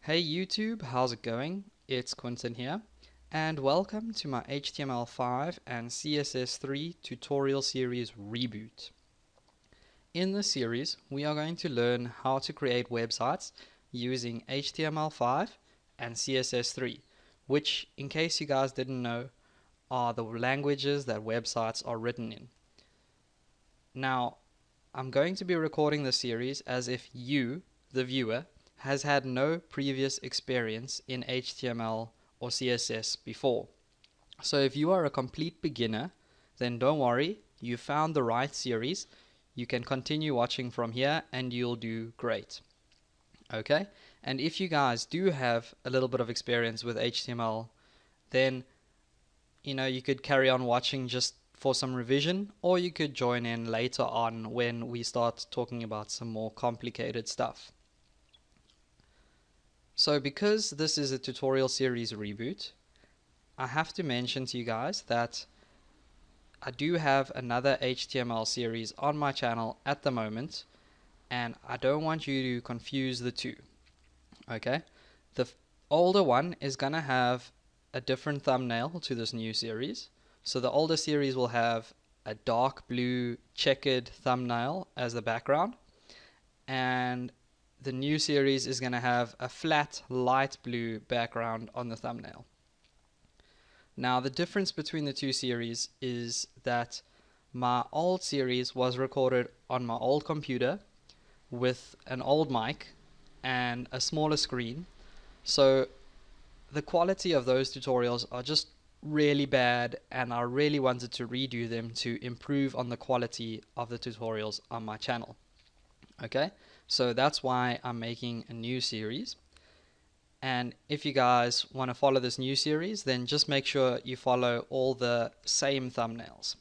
Hey YouTube, how's it going? It's Quentin here, and welcome to my HTML5 and CSS3 tutorial series reboot. In this series, we are going to learn how to create websites using HTML5 and CSS3, which, in case you guys didn't know, are the languages that websites are written in. Now, I'm going to be recording this series as if you, the viewer, has had no previous experience in HTML or CSS before. So if you are a complete beginner, then don't worry, you found the right series. You can continue watching from here and you'll do great. Okay? And if you guys do have a little bit of experience with HTML, then you could carry on watching just for some revision, or you could join in later on when we start talking about some more complicated stuff. So because this is a tutorial series reboot, I have to mention to you guys that I do have another HTML series on my channel at the moment, and I don't want you to confuse the two. Okay? The older one is gonna have a different thumbnail to this new series. So the older series will have a dark blue checkered thumbnail as the background, and the new series is going to have a flat light blue background on the thumbnail. Now the difference between the two series is that my old series was recorded on my old computer with an old mic and a smaller screen, so the quality of those tutorials are just really bad, and I really wanted to redo them to improve on the quality of the tutorials on my channel. Okay, so that's why I'm making a new series. And if you guys want to follow this new series, then just make sure you follow all the same thumbnails.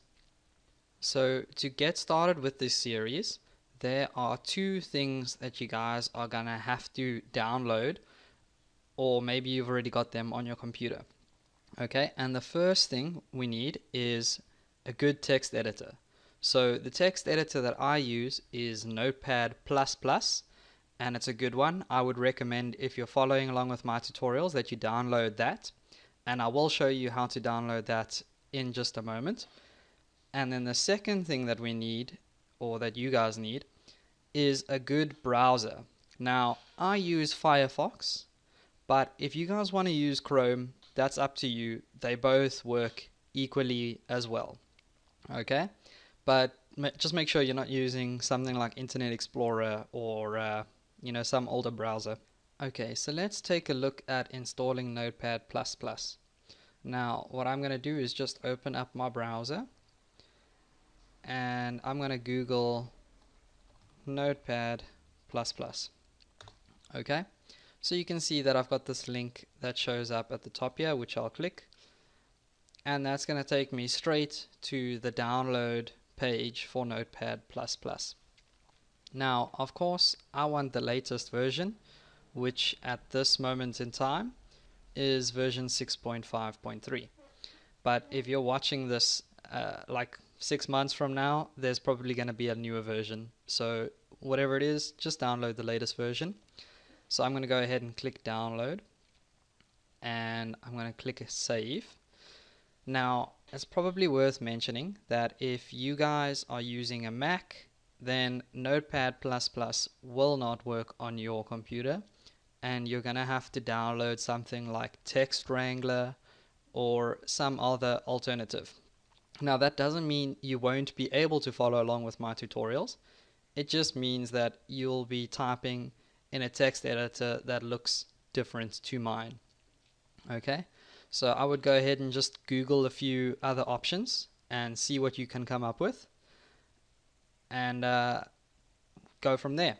So to get started with this series, there are two things that you guys are gonna have to download, or maybe you've already got them on your computer. Okay, and the first thing we need is a good text editor. So the text editor that I use is Notepad++, and it's a good one. I would recommend, if you're following along with my tutorials, that you download that, and I will show you how to download that in just a moment. And then the second thing that we need, or that you guys need, is a good browser. Now, I use Firefox, but if you guys want to use Chrome, that's up to you. They both work equally as well. Okay? But just make sure you're not using something like Internet Explorer or some older browser. Okay, so let's take a look at installing Notepad++. Now, what I'm going to do is just open up my browser, and I'm going to Google Notepad++. Okay? So you can see that I've got this link that shows up at the top here, which I'll click, and that's going to take me straight to the download page for Notepad++. Now, of course, I want the latest version, which at this moment in time is version 6.5.3. But if you're watching this like 6 months from now, there's probably going to be a newer version. So whatever it is, just download the latest version. So I'm going to go ahead and click download, and I'm going to click save. Now, it's probably worth mentioning that if you guys are using a Mac, then Notepad++ will not work on your computer, and you're going to have to download something like Text Wrangler or some other alternative. Now, that doesn't mean you won't be able to follow along with my tutorials. It just means that you'll be typing in a text editor that looks different to mine. Okay, so I would go ahead and just Google a few other options and see what you can come up with, and go from there.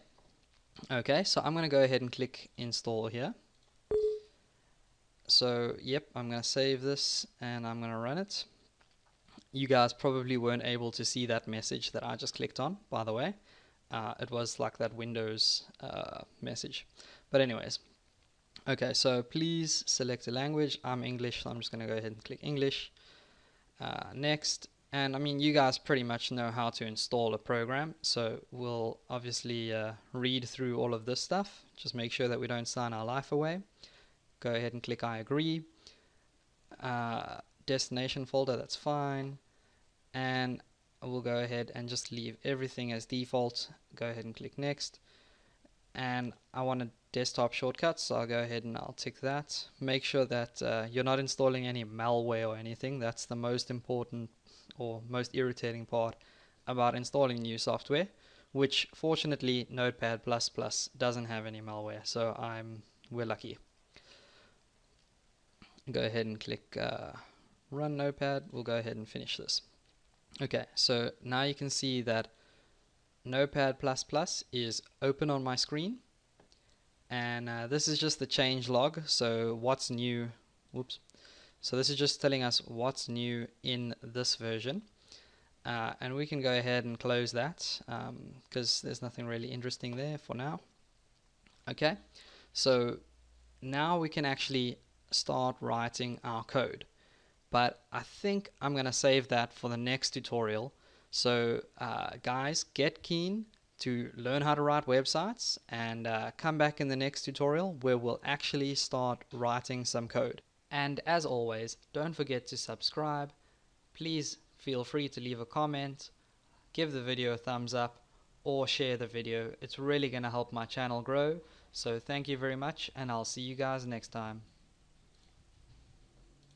Okay, so I'm going to go ahead and click install here. So yep, I'm going to save this and I'm going to run it. You guys probably weren't able to see that message that I just clicked on, by the way. It was like that Windows message. But anyways, okay, so please select a language. I'm English, so I'm just going to go ahead and click English. Next, And I mean, you guys pretty much know how to install a program, so we'll obviously read through all of this stuff. Just make sure that we don't sign our life away. Go ahead and click I agree. Destination folder, that's fine. And we'll go ahead and just leave everything as default. Go ahead and click next. And I want a desktop shortcut, so I'll go ahead and I'll tick that. Make sure that you're not installing any malware or anything. That's the most important or most irritating part about installing new software, which fortunately Notepad++ doesn't have any malware, so we're lucky. Go ahead and click run Notepad. We'll go ahead and finish this. Okay, so now you can see that Notepad++ is open on my screen, and this is just the change log. So what's new? Whoops. So this is just telling us what's new in this version, and we can go ahead and close that because there's nothing really interesting there for now. Okay, so now we can actually start writing our code, but I think I'm gonna save that for the next tutorial. So guys, get keen to learn how to write websites, and come back in the next tutorial where we'll actually start writing some code. And as always, don't forget to subscribe. Please feel free to leave a comment, give the video a thumbs up, or share the video. It's really going to help my channel grow. So thank you very much, and I'll see you guys next time.